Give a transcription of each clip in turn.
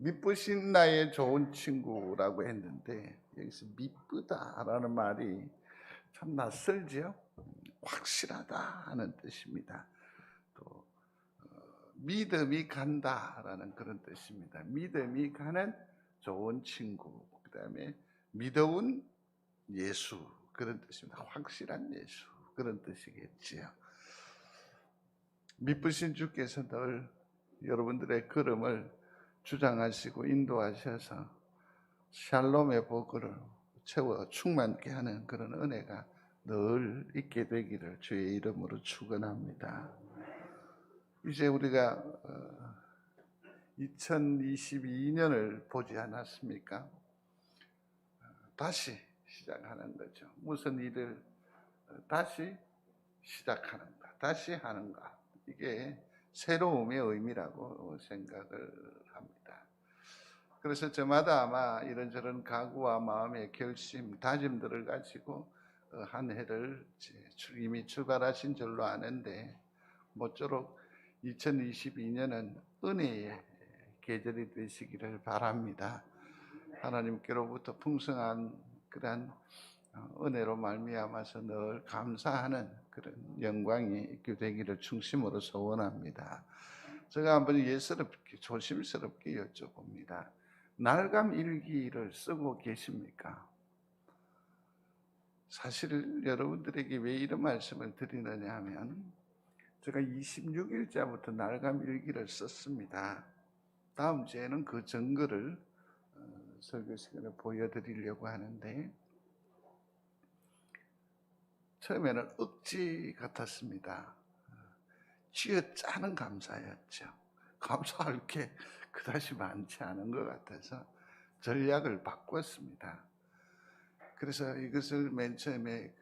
미쁘신 나의 좋은 친구라고 했는데 여기서 미쁘다라는 말이 참 낯설지요. 확실하다 하는 뜻입니다. 또 믿음이 간다라는 그런 뜻입니다. 믿음이 가는 좋은 친구, 그다음에 믿어온 예수, 그런 뜻입니다. 확실한 예수, 그런 뜻이겠지요. 미쁘신 주께서 늘 여러분들의 걸음을 주장하시고 인도하셔서 샬롬의 복을 채워 충만케 하는 그런 은혜가 늘 있게 되기를 주의 이름으로 축원합니다. 이제 우리가 2022년을 보지 않았습니까? 다시 시작하는 거죠. 무슨 일을 다시 시작하는가, 다시 하는가, 이게 새로움의 의미라고 생각을 합니다. 그래서 저마다 아마 이런저런 각오와 마음의 결심, 다짐들을 가지고 한 해를 이미 출발하신 줄로 아는데, 모쪼록 2022년은 은혜의 계절이 되시기를 바랍니다. 하나님께로부터 풍성한 그런 은혜로 말미암아서 늘 감사하는 그런 영광이 있게 되기를 중심으로 소원합니다. 제가 한번 예스럽게 조심스럽게 여쭤봅니다. 날감 일기를 쓰고 계십니까? 사실 여러분들에게 왜 이런 말씀을 드리느냐 하면, 제가 26일자부터 날감 일기를 썼습니다. 다음 주에는 그 증거를 설교 시간에 보여드리려고 하는데, 처음에는 억지 같았습니다. 쥐어짜는 감사였죠. 감사할 게 그다지 많지 않은 것 같아서 전략을 바꿨습니다. 그래서 이것을 맨 처음에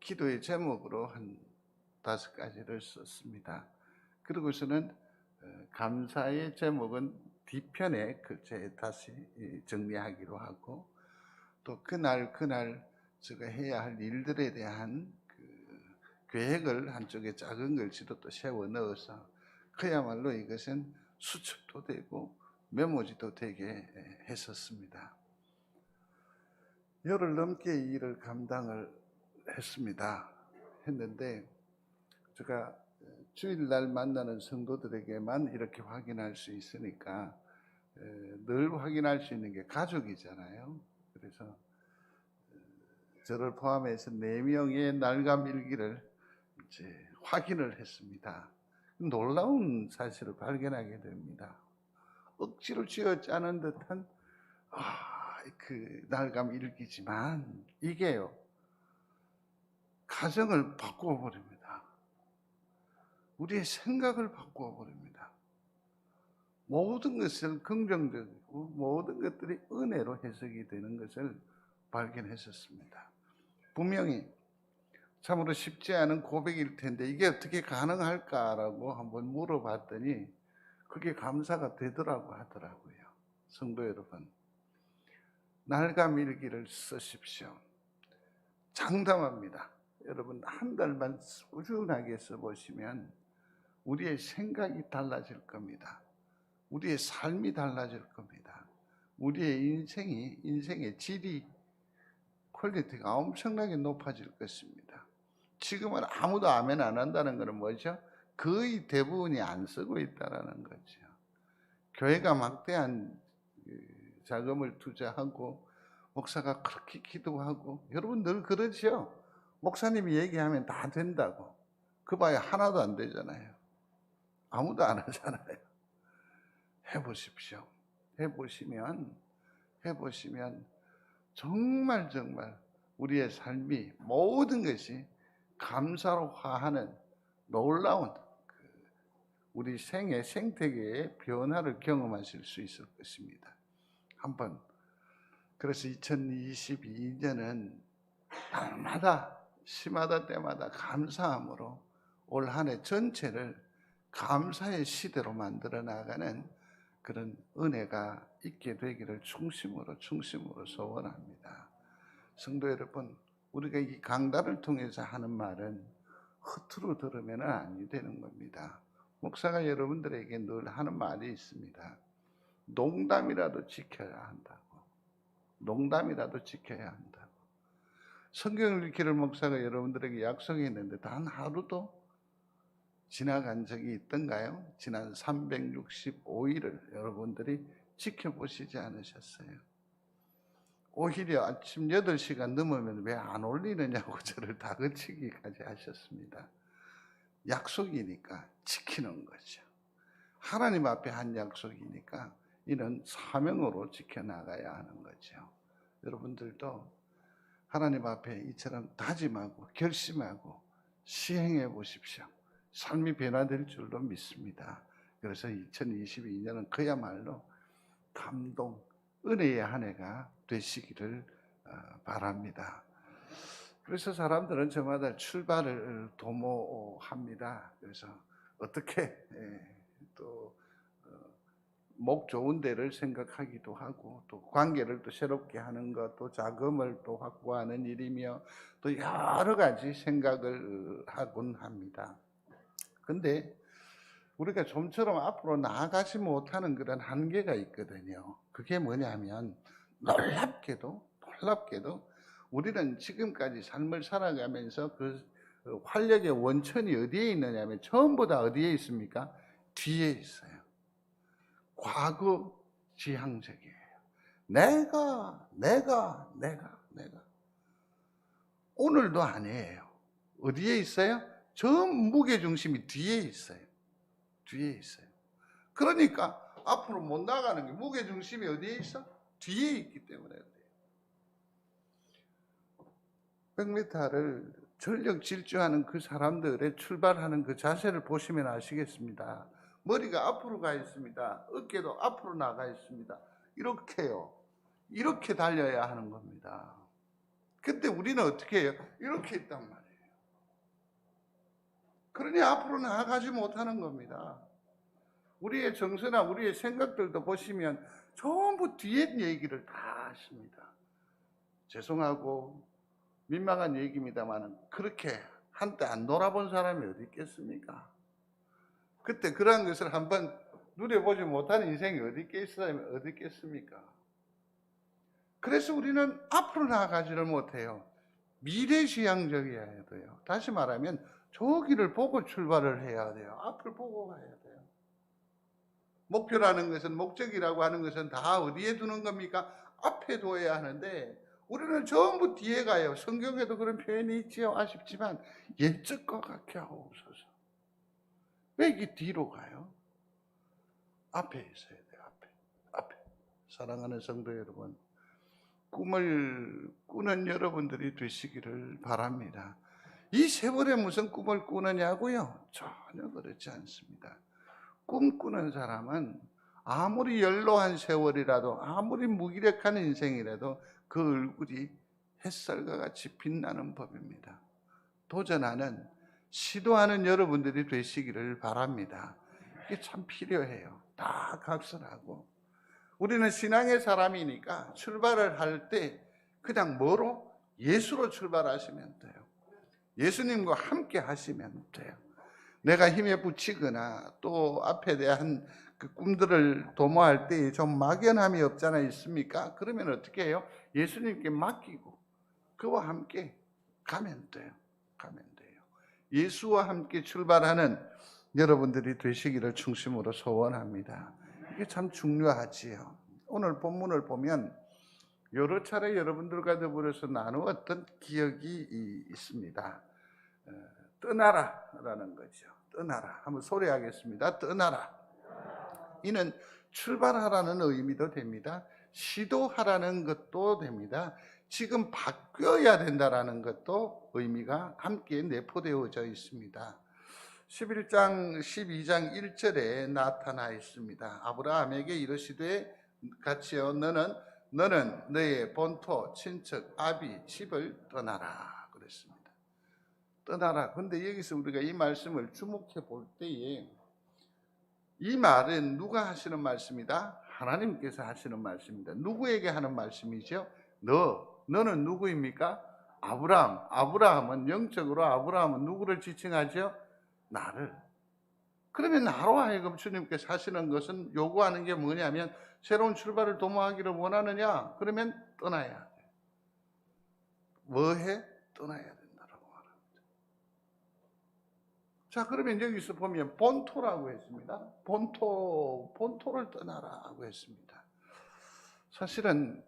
기도의 제목으로 한 5가지를 썼습니다. 그러고서는 감사의 제목은 뒤편에 글자에 다시 정리하기로 하고, 또 그날 제가 해야 할 일들에 대한 계획을 한쪽에 작은 글씨로 또 세워 넣어서, 그야말로 이것은 수첩도 되고 메모지도 되게 했었습니다. 열흘 넘게 이 일을 감당을 했는데, 제가 주일날 만나는 성도들에게만 이렇게 확인할 수 있으니까 늘 확인할 수 있는 게 가족이잖아요. 그래서 저를 포함해서 4명의 날감 일기를 이제 확인을 했습니다. 놀라운 사실을 발견하게 됩니다. 억지로 쥐어짜는 듯한 그 날감 일기지만 이게요, 가정을 바꾸어 버립니다. 우리의 생각을 바꾸어 버립니다. 모든 것을 긍정적이고 모든 것들이 은혜로 해석이 되는 것을 발견했었습니다. 분명히 참으로 쉽지 않은 고백일 텐데 이게 어떻게 가능할까라고 한번 물어봤더니 그게 감사가 되더라고 하더라고요. 성도 여러분, 날감 일기를 쓰십시오. 장담합니다. 여러분, 한 달만 꾸준하게 써보시면 우리의 생각이 달라질 겁니다. 우리의 삶이 달라질 겁니다. 우리의 인생의 질이, 퀄리티가 엄청나게 높아질 것입니다. 지금은 아무도 아멘 안 한다는 것은 뭐죠? 거의 대부분이 안 쓰고 있다는 거죠. 교회가 막대한 자금을 투자하고 목사가 그렇게 기도하고, 여러분 늘 그러죠? 목사님이 얘기하면 다 된다고. 그 봐야 하나도 안 되잖아요. 아무도 안 하잖아요. 해보십시오. 해보시면 정말 우리의 삶이 모든 것이 감사로 화하는 놀라운 우리 생태계의 변화를 경험하실 수 있을 것입니다. 한번, 그래서 2022년은 날마다 시마다 때마다 감사함으로 올 한 해 전체를 감사의 시대로 만들어 나가는 그런 은혜가 있게 되기를 중심으로 소원합니다. 성도 여러분, 우리가 이 강단을 통해서 하는 말은 허투루 들으면 아니 되는 겁니다. 목사가 여러분들에게 늘 하는 말이 있습니다. 농담이라도 지켜야 한다고. 농담이라도 지켜야 한다고. 성경을 읽기를 목사가 여러분들에게 약속했는데 단 하루도 지나간 적이 있던가요? 지난 365일을 여러분들이 지켜보시지 않으셨어요? 오히려 아침 8시가 넘으면 왜 안 올리느냐고 저를 다그치기까지 하셨습니다. 약속이니까 지키는 거죠. 하나님 앞에 한 약속이니까 이는 사명으로 지켜나가야 하는 거죠. 여러분들도 하나님 앞에 이처럼 다짐하고 결심하고 시행해 보십시오. 삶이 변화될 줄로 믿습니다. 그래서 2022년은 그야말로 감동, 은혜의 한 해가 되시기를 바랍니다. 그래서 사람들은 저마다 출발을 도모합니다. 그래서 어떻게 또 목 좋은 데를 생각하기도 하고 또 관계를 또 새롭게 하는 것, 또 자금을 또 확보하는 일이며 또 여러 가지 생각을 하곤 합니다. 근데 우리가 좀처럼 앞으로 나아가지 못하는 그런 한계가 있거든요. 그게 뭐냐면 놀랍게도 우리는 지금까지 삶을 살아가면서 그 활력의 원천이 어디에 있느냐면 전부 다 어디에 있습니까? 뒤에 있어요. 과거 지향적이에요. 내가. 오늘도 아니에요. 어디에 있어요? 전 무게중심이 뒤에 있어요. 뒤에 있어요. 그러니까 앞으로 못 나가는 게 무게중심이 어디에 있어? 뒤에 있기 때문에 그래요. 100m를 전력 질주하는 그 사람들의 출발하는 그 자세를 보시면 아시겠습니다. 머리가 앞으로 가 있습니다. 어깨도 앞으로 나가 있습니다. 이렇게요. 이렇게 달려야 하는 겁니다. 근데 우리는 어떻게 해요? 이렇게 있단 말이에요. 그러니 앞으로 나아가지 못하는 겁니다. 우리의 정서나 우리의 생각들도 보시면 전부 뒤에 얘기를 다 하십니다. 죄송하고 민망한 얘기입니다만 그렇게 한때 안 놀아본 사람이 어디 있겠습니까? 그때 그러한 것을 한번 누려보지 못한 인생이 어디 있겠습니까? 그래서 우리는 앞으로 나아가지를 못해요. 미래지향적이어야 돼요. 다시 말하면 저 길을 보고 출발을 해야 돼요. 앞을 보고 가야 돼요. 목표라는 것은, 목적이라고 하는 것은 다 어디에 두는 겁니까? 앞에 둬야 하는데 우리는 전부 뒤에 가요. 성경에도 그런 표현이 있지요. 아쉽지만 옛적 것 같게 하옵소서. 왜 이게 뒤로 가요? 앞에 있어야 돼요. 앞에. 사랑하는 성도 여러분, 꿈을 꾸는 여러분들이 되시기를 바랍니다. 이 세월에 무슨 꿈을 꾸느냐고요? 전혀 그렇지 않습니다. 꿈꾸는 사람은 아무리 연로한 세월이라도 아무리 무기력한 인생이라도 그 얼굴이 햇살과 같이 빛나는 법입니다. 도전하는, 시도하는 여러분들이 되시기를 바랍니다. 이게 참 필요해요. 다 각설하고. 우리는 신앙의 사람이니까 출발을 할 때 그냥 뭐로? 예수로 출발하시면 돼요. 예수님과 함께 하시면 돼요. 내가 힘에 부치거나 또 앞에 대한 그 꿈들을 도모할 때 좀 막연함이 없잖아 있습니까? 그러면 어떻게 해요? 예수님께 맡기고 그와 함께 가면 돼요. 예수와 함께 출발하는 여러분들이 되시기를 중심으로 소원합니다. 이게 참 중요하지요. 오늘 본문을 보면 여러 차례 여러분들과 더불어서 나누었던 기억이 있습니다. 떠나라라는 거죠. 떠나라. 한번 소리하겠습니다. 떠나라. 이는 출발하라는 의미도 됩니다. 시도하라는 것도 됩니다. 지금 바뀌어야 된다라는 것도 의미가 함께 내포되어져 있습니다. 11장 12장 1절에 나타나 있습니다. 아브라함에게 이르시되 같이요 너는 너의 본토, 친척, 아비, 집을 떠나라 그랬습니다. 떠나라. 근데 여기서 우리가 이 말씀을 주목해 볼 때에 이 말은 누가 하시는 말씀이다? 하나님께서 하시는 말씀입니다. 누구에게 하는 말씀이죠? 너는 누구입니까? 아브라함은 영적으로 아브라함은 누구를 지칭하죠? 나를. 그러면 나로 하여금 주님께서 하시는 것은 요구하는 게 뭐냐면 새로운 출발을 도모하기를 원하느냐? 그러면 떠나야 돼. 뭐해? 떠나야 된다라고 말합니다. 자, 그러면 여기서 보면 본토라고 했습니다. 본토를 떠나라고 했습니다. 사실은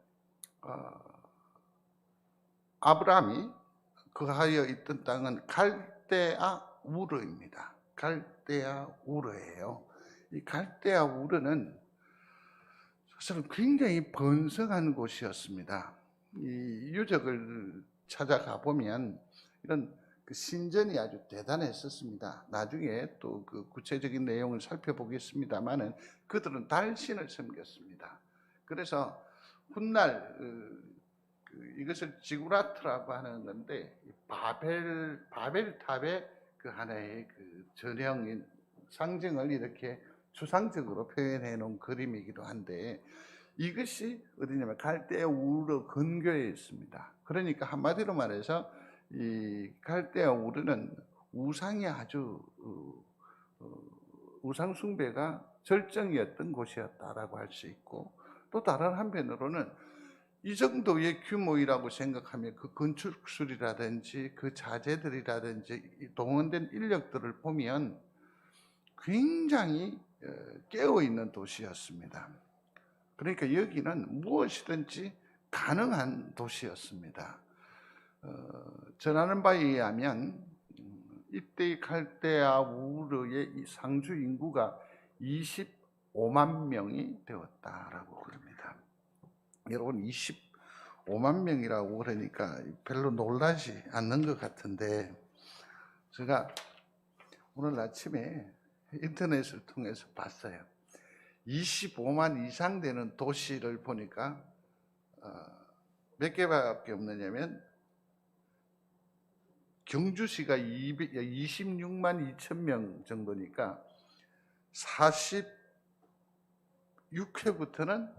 아브라함이 거하여 있던 땅은 갈대아 우르입니다. 갈대아 우르예요. 이 갈대아 우르는 사실은 굉장히 번성한 곳이었습니다. 이 유적을 찾아가 보면 이런 그 신전이 아주 대단했었습니다. 나중에 또 그 구체적인 내용을 살펴보겠습니다만은 그들은 달신을 섬겼습니다. 그래서 훗날 이것을 지구라트라고 하는 건데 바벨탑의 그 하나의 그 전형인 상징을 이렇게 추상적으로 표현해 놓은 그림이기도 한데 이것이 어디냐면 갈대아 우르 근교에 있습니다. 그러니까 한마디로 말해서 이 갈대아 우르는 우상이 아주 우상 숭배가 절정이었던 곳이었다라고 할 수 있고 또 다른 한편으로는 이 정도의 규모이라고 생각하면 그 건축술이라든지 그 자재들이라든지 동원된 인력들을 보면 굉장히 깨어있는 도시였습니다. 그러니까 여기는 무엇이든지 가능한 도시였습니다. 전하는 바에 의하면 이때의 갈대아 우르의 이 상주 인구가 25만 명이 되었다라고 그럽니다. 여러분 25만 명이라고 그러니까 별로 놀라지 않는 것 같은데 제가 오늘 아침에 인터넷을 통해서 봤어요. 25만 이상 되는 도시를 보니까 몇 개밖에 없느냐면 경주시가 26만 2천 명 정도니까 46회부터는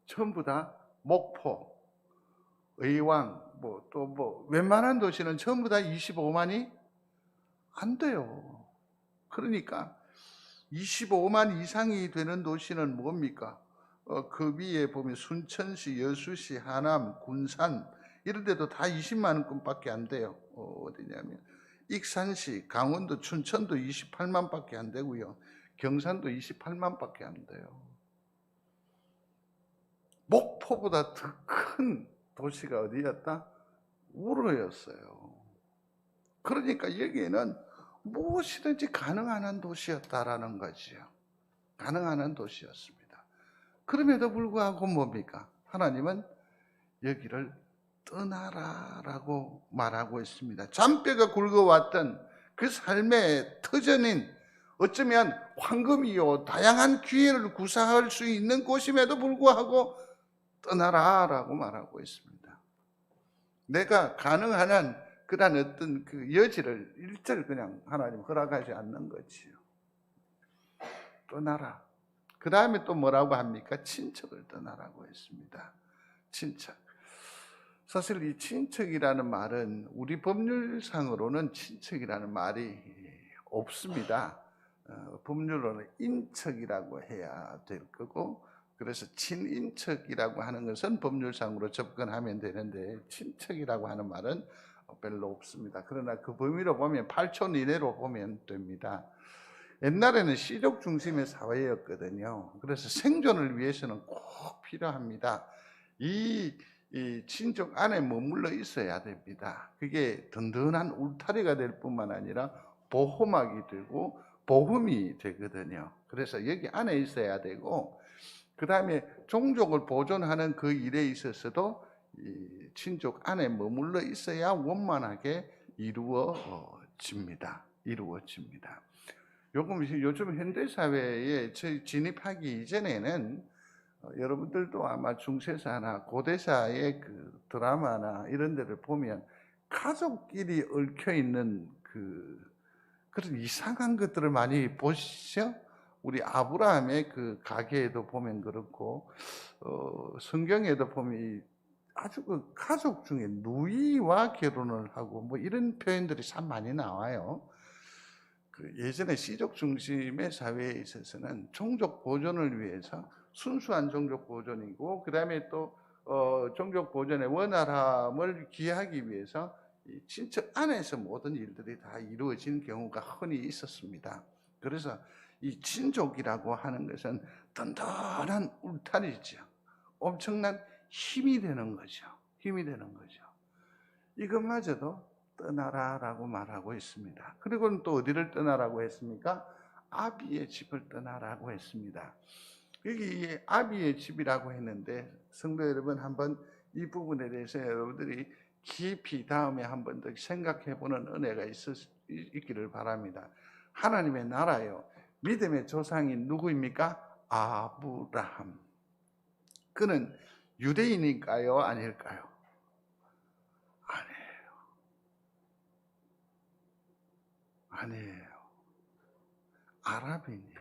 전부 다 목포, 의왕, 또 웬만한 도시는 전부 다 25만이 안 돼요. 그러니까 25만 이상이 되는 도시는 뭡니까? 그 위에 보면 순천시, 여수시, 하남, 군산 이런 데도 다 20만원권밖에 안 돼요. 어디냐면 익산시, 강원도, 춘천도 28만밖에 안 되고요. 경산도 28만밖에 안 돼요. 목포보다 더 큰 도시가 어디였다? 우르였어요. 그러니까 여기에는 무엇이든지 가능한 도시였다라는 거지요. 가능한 도시였습니다. 그럼에도 불구하고 뭡니까? 하나님은 여기를 떠나라라고 말하고 있습니다. 잔뼈가 굵어왔던 그 삶의 터전인 어쩌면 황금이요 다양한 기회를 구사할 수 있는 곳임에도 불구하고 떠나라라고 말하고 있습니다. 내가 가능한 한 그런 어떤 그 여지를 일절 그냥 하나님 허락하지 않는 거지요. 떠나라. 그 다음에 또 뭐라고 합니까? 친척을 떠나라고 했습니다. 친척. 사실 이 친척이라는 말은 우리 법률상으로는 친척이라는 말이 없습니다. 법률로는 인척이라고 해야 될 거고 그래서 친인척이라고 하는 것은 법률상으로 접근하면 되는데 친척이라고 하는 말은 별로 없습니다. 그러나 그 범위로 보면 8촌 이내로 보면 됩니다. 옛날에는 씨족 중심의 사회였거든요. 그래서 생존을 위해서는 꼭 필요합니다. 이 친족 안에 머물러 있어야 됩니다. 그게 든든한 울타리가 될 뿐만 아니라 보호막이 되고 보험이 되거든요. 그래서 여기 안에 있어야 되고 그 다음에 종족을 보존하는 그 일에 있어서도 이 친족 안에 머물러 있어야 원만하게 이루어집니다. 요즘 현대사회에 진입하기 이전에는 여러분들도 아마 중세사나 고대사의 그 드라마나 이런 데를 보면 가족끼리 얽혀 있는 그런 이상한 것들을 많이 보시죠? 우리 아브라함의 그 가계에도 보면 그렇고 성경에도 보면 아주 그 가족 중에 누이와 결혼을 하고 뭐 이런 표현들이 참 많이 나와요. 예전에 씨족 중심의 사회에 있어서는 종족 보존을 위해서 순수한 종족 보존이고, 그 다음에 또 종족 보존의 원활함을 기하기 위해서 이 친척 안에서 모든 일들이 다 이루어진 경우가 흔히 있었습니다. 그래서 이 친족이라고 하는 것은 든든한 울타리죠. 엄청난 힘이 되는 거죠. 힘이 되는 거죠. 이것마저도 떠나라라고 말하고 있습니다. 그리고는 또 어디를 떠나라고 했습니까? 아비의 집을 떠나라고 했습니다. 여기 아비의 집이라고 했는데, 성도 여러분, 한번 이 부분에 대해서 여러분들이 깊이 다음에 한번 더 생각해 보는 은혜가 있기를 바랍니다. 하나님의 나라요, 믿음의 조상이 누구입니까? 아브라함. 그는 유대인일까요? 아닐까요? 아니에요. 아랍인이에요.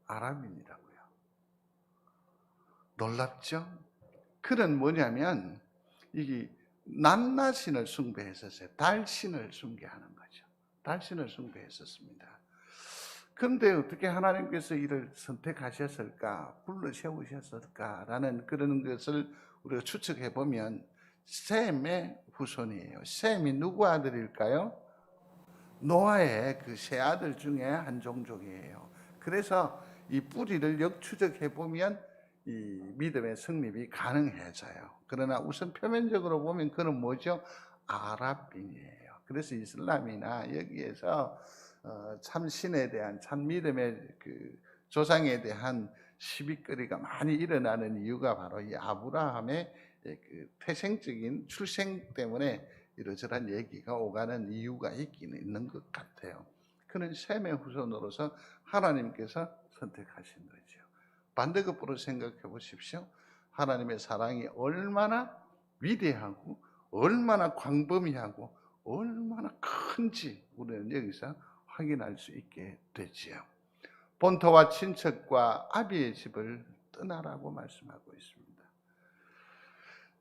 아랍인이라고요. 놀랍죠? 그는 뭐냐면 이게 낱낱신을 숭배했었어요. 달신을 숭배하는 거죠. 달신을 숭배했었습니다. 그런데 어떻게 하나님께서 이를 선택하셨을까, 불러 세우셨을까라는 그런 것을 우리가 추측해 보면 셈의 후손이에요. 셈이 누구 아들일까요? 노아의 그 세 아들 중에 한 종족이에요. 그래서 이 뿌리를 역추적해 보면 이 믿음의 성립이 가능해져요. 그러나 우선 표면적으로 보면 그는 뭐죠? 아랍인이에요. 그래서 이슬람이나 여기에서 참 신에 대한, 참 믿음의 그 조상에 대한 시비거리가 많이 일어나는 이유가 바로 이 아브라함의 그 태생적인 출생 때문에 이러저러한 얘기가 오가는 이유가 있는 것 같아요. 그는 셈의 후손으로서 하나님께서 선택하신 거죠. 반대급부로 생각해 보십시오. 하나님의 사랑이 얼마나 위대하고 얼마나 광범위하고 얼마나 큰지 우리는 여기서 확인할 수 있게 되지요. 본토와 친척과 아비의 집을 떠나라고 말씀하고 있습니다.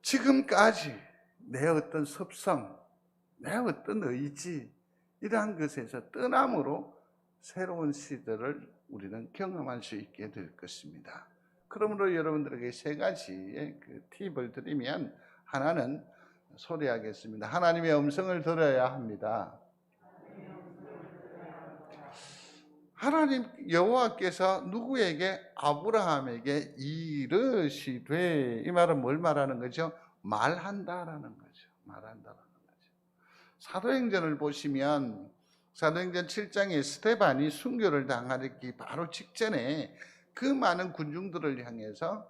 지금까지 내 어떤 섭성, 내 어떤 의지, 이러한 것에서 떠남으로 새로운 시대를 우리는 경험할 수 있게 될 것입니다. 그러므로 여러분들에게 세 가지의 그 팁을 드리면, 하나는 소리하겠습니다. 하나님의 음성을 들어야 합니다. 하나님 여호와께서 누구에게? 아브라함에게 이르시되, 이 말은 뭘 말하는 거죠? 말한다라는 거죠. 말한다라는 거죠. 사도행전을 보시면 사도행전 7장에 스데반이 순교를 당하기 바로 직전에 그 많은 군중들을 향해서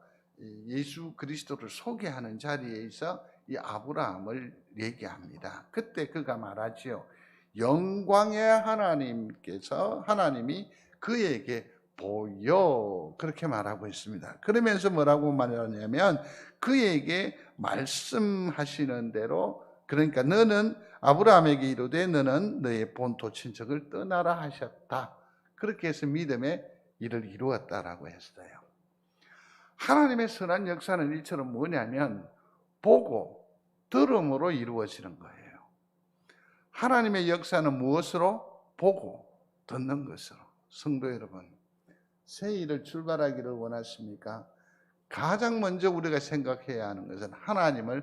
예수 그리스도를 소개하는 자리에서 이 아브라함을 얘기합니다. 그때 그가 말하지요. 영광의 하나님이 그에게 보여, 그렇게 말하고 있습니다. 그러면서 뭐라고 말하냐면 그에게 말씀하시는 대로, 그러니까 너는 아브라함에게 이르되 너는 너의 본토 친척을 떠나라 하셨다. 그렇게 해서 믿음의 일을 이루었다라고 했어요. 하나님의 선한 역사는 이처럼 뭐냐면 보고 들음으로 이루어지는 거예요. 하나님의 역사는 무엇으로? 보고 듣는 것으로. 성도 여러분, 새 일을 출발하기를 원하십니까? 가장 먼저 우리가 생각해야 하는 것은 하나님을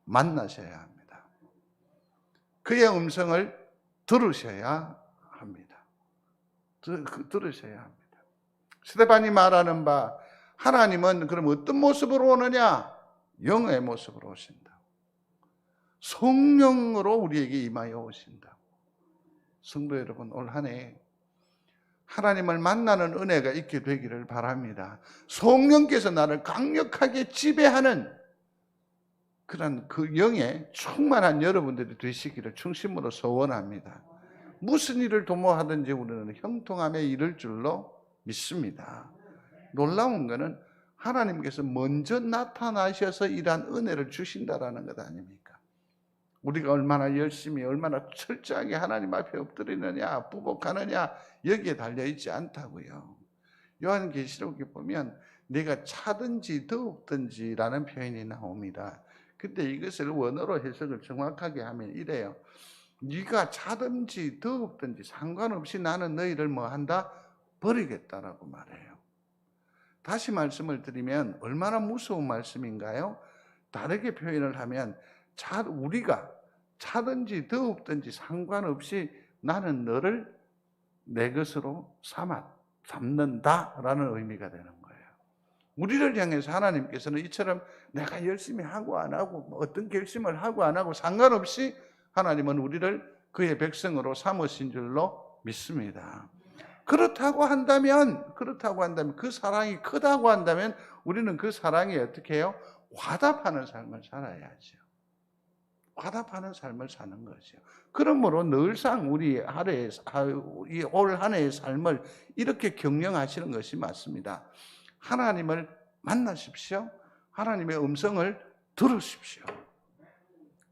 만나셔야 합니다. 그의 음성을 들으셔야 합니다. 들으셔야 합니다. 스데반이 말하는 바, 하나님은 그럼 어떤 모습으로 오느냐? 영의 모습으로 오신다. 성령으로 우리에게 임하여 오신다. 성도 여러분, 올 한 해 하나님을 만나는 은혜가 있게 되기를 바랍니다. 성령께서 나를 강력하게 지배하는 그런 그 영에 충만한 여러분들이 되시기를 중심으로 소원합니다. 무슨 일을 도모하든지 우리는 형통함에 이를 줄로 믿습니다. 놀라운 것은 하나님께서 먼저 나타나셔서 이러한 은혜를 주신다라는 것 아닙니까? 우리가 얼마나 열심히, 얼마나 철저하게 하나님 앞에 엎드리느냐, 부복하느냐, 여기에 달려있지 않다고요. 요한계시록에 보면 내가 차든지 더욱든지라는 표현이 나옵니다. 근데 이것을 원어로 해석을 정확하게 하면 이래요. 네가 차든지 더웁든지 상관없이 나는 너희를 뭐 한다? 버리겠다라고 말해요. 다시 말씀을 드리면 얼마나 무서운 말씀인가요? 다르게 표현을 하면 우리가 차든지 더웁든지 상관없이 나는 너를 내 것으로 삼는다라는 의미가 되는 거예요. 우리를 향해서 하나님께서는 이처럼 내가 열심히 하고 안 하고 어떤 결심을 하고 안 하고 상관없이 하나님은 우리를 그의 백성으로 삼으신 줄로 믿습니다. 그렇다고 한다면 그 사랑이 크다고 한다면 우리는 그 사랑에 어떻게 해요? 화답하는 삶을 살아야죠. 화답하는 삶을 사는 거죠. 그러므로 늘상 우리 올 한 해의 삶을 이렇게 경영하시는 것이 맞습니다. 하나님을 만나십시오. 하나님의 음성을 들으십시오.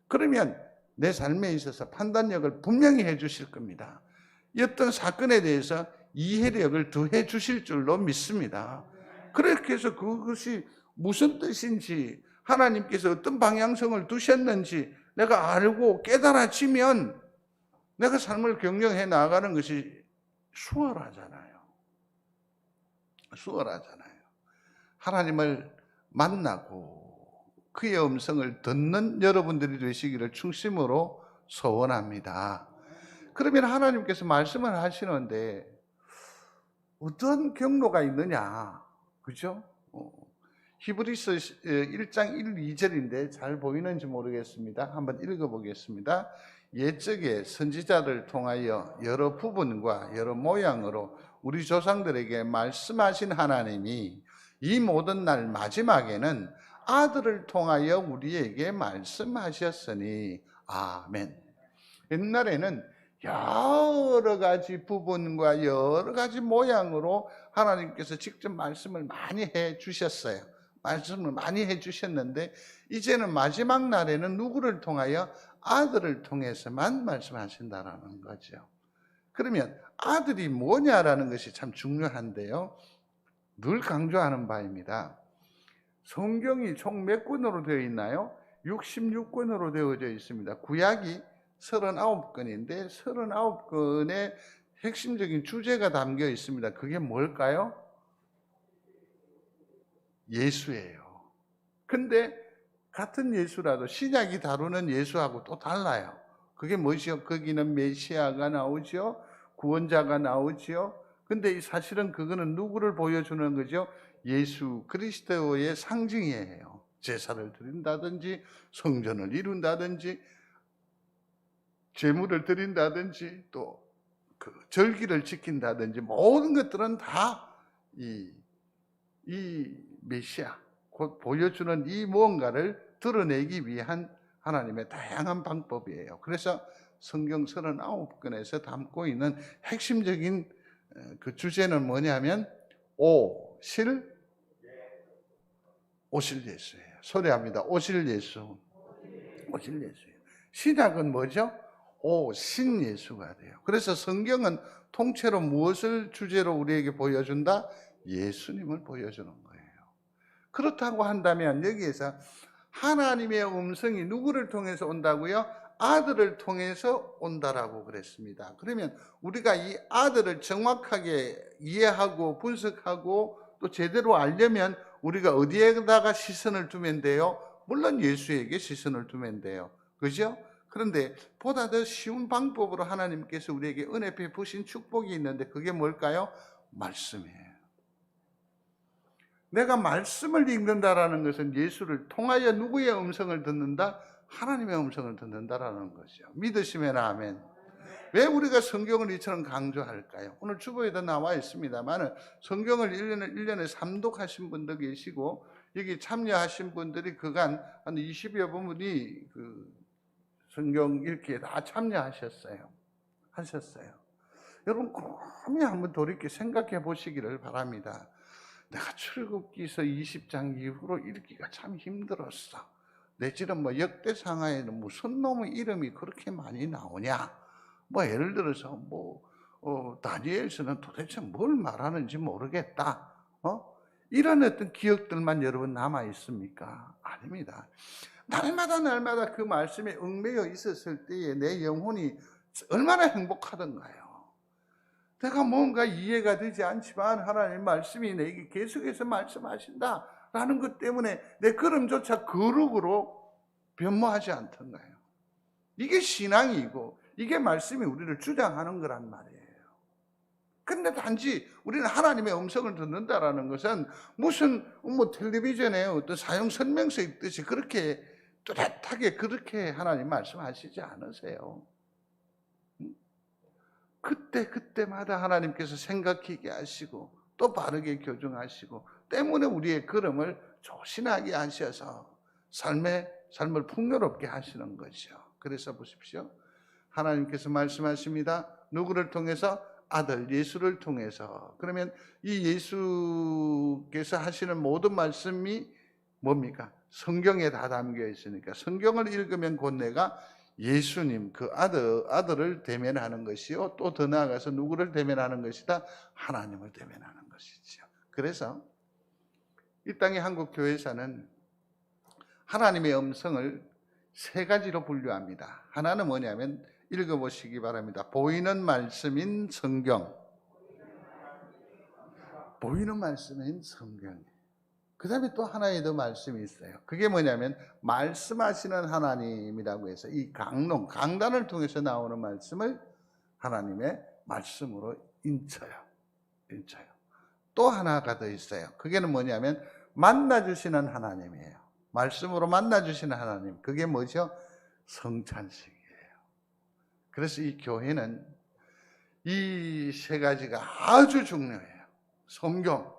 그러면 내 삶에 있어서 판단력을 분명히 해주실 겁니다. 어떤 사건에 대해서 이해력을 더해 주실 줄로 믿습니다. 그렇게 해서 그것이 무슨 뜻인지 하나님께서 어떤 방향성을 두셨는지 내가 알고 깨달아지면 내가 삶을 경영해 나가는 것이 수월하잖아요. 수월하잖아요. 하나님을 만나고 그의 음성을 듣는 여러분들이 되시기를 중심으로 소원합니다. 그러면 하나님께서 말씀을 하시는데 어떤 경로가 있느냐? 그죠? 히브리서 1장 1, 2절인데 잘 보이는지 모르겠습니다. 한번 읽어보겠습니다. 옛적에 선지자를 통하여 여러 부분과 여러 모양으로 우리 조상들에게 말씀하신 하나님이 이 모든 날 마지막에는 아들을 통하여 우리에게 말씀하셨으니 아멘. 옛날에는 여러 가지 부분과 여러 가지 모양으로 하나님께서 직접 말씀을 많이 해 주셨어요. 말씀을 많이 해 주셨는데 이제는 마지막 날에는 누구를 통하여? 아들을 통해서만 말씀하신다라는 거죠. 그러면 아들이 뭐냐라는 것이 참 중요한데요. 늘 강조하는 바입니다. 성경이 총 몇 권으로 되어 있나요? 66권으로 되어져 있습니다. 구약이 39권인데 39권의 핵심적인 주제가 담겨 있습니다. 그게 뭘까요? 예수예요. 근데 같은 예수라도 신약이 다루는 예수하고 또 달라요. 그게 뭐죠? 거기는 메시아가 나오죠. 구원자가 나오죠. 근데 사실은 그거는 누구를 보여주는 거죠? 예수 그리스도의 상징이에요. 제사를 드린다든지 성전을 이룬다든지 제물을 드린다든지 또 그 절기를 지킨다든지 모든 것들은 다 이 메시아 곧 보여주는 이 무언가를 드러내기 위한 하나님의 다양한 방법이에요. 그래서 성경 39권에서 담고 있는 핵심적인 그 주제는 뭐냐면 오실 예수예요. 소리합니다. 오실 예수. 오실 예수예요. 신약은 뭐죠? 오신 예수가 돼요. 그래서 성경은 통째로 무엇을 주제로 우리에게 보여준다? 예수님을 보여주는 거예요. 그렇다고 한다면 여기에서 하나님의 음성이 누구를 통해서 온다고요? 아들을 통해서 온다라고 그랬습니다. 그러면 우리가 이 아들을 정확하게 이해하고 분석하고 또 제대로 알려면 우리가 어디에다가 시선을 두면 돼요? 물론 예수에게 시선을 두면 돼요. 그죠? 그런데 보다 더 쉬운 방법으로 하나님께서 우리에게 은혜 베푸신 축복이 있는데 그게 뭘까요? 말씀이에요. 내가 말씀을 읽는다라는 것은 예수를 통하여 누구의 음성을 듣는다? 하나님의 음성을 듣는다라는 것이죠. 믿으시면 아멘. 왜 우리가 성경을 이처럼 강조할까요? 오늘 주보에도 나와 있습니다만 성경을 1년에 3독하신 분도 계시고 여기 참여하신 분들이 그간 한 20여 분이 그 성경 읽기에 다 참여하셨어요. 여러분 곰히 한번 돌이켜 생각해 보시기를 바랍니다. 내가 출애굽기서 20장 이후로 읽기가 참 힘들었어. 내지는 뭐 역대상하에는 무슨 놈의 이름이 그렇게 많이 나오냐? 뭐 예를 들어서 다니엘서는 도대체 뭘 말하는지 모르겠다. 이런 어떤 기억들만 여러분 남아 있습니까? 아닙니다. 날마다 그 말씀에 얽매여 있었을 때에 내 영혼이 얼마나 행복하던가요. 내가 뭔가 이해가 되지 않지만 하나님의 말씀이 내게 계속해서 말씀하신다라는 것 때문에 내 걸음조차 거룩으로 변모하지 않던가요. 이게 신앙이고 이게 말씀이 우리를 주장하는 거란 말이에요. 근데 단지 우리는 하나님의 음성을 듣는다라는 것은 무슨 텔레비전에 어떤 사용 설명서 읽듯이 그렇게 뚜렷하게 그렇게 하나님 말씀하시지 않으세요. 그때마다 하나님께서 생각하게 하시고 또 바르게 교정하시고 때문에 우리의 걸음을 조신하게 하셔서 삶을 풍요롭게 하시는 거죠. 그래서 보십시오. 하나님께서 말씀하십니다. 누구를 통해서? 아들 예수를 통해서. 그러면 이 예수께서 하시는 모든 말씀이 뭡니까? 성경에 다 담겨 있으니까 성경을 읽으면 곧 내가 예수님 그 아들을 대면하는 것이요 또 더 나아가서 누구를 대면하는 것이다? 하나님을 대면하는 것이죠. 그래서 이 땅의 한국 교회사는 하나님의 음성을 세 가지로 분류합니다. 하나는 뭐냐면 읽어보시기 바랍니다. 보이는 말씀인 성경. 보이는 말씀인 성경. 그 다음에 또 하나의 더 말씀이 있어요. 그게 뭐냐면 말씀하시는 하나님이라고 해서 이 강단을 통해서 나오는 말씀을 하나님의 말씀으로 인쳐요. 또 하나가 더 있어요. 그게는 뭐냐면 만나주시는 하나님이에요. 말씀으로 만나주시는 하나님. 그게 뭐죠? 성찬식이에요. 그래서 이 교회는 이 세 가지가 아주 중요해요. 성경,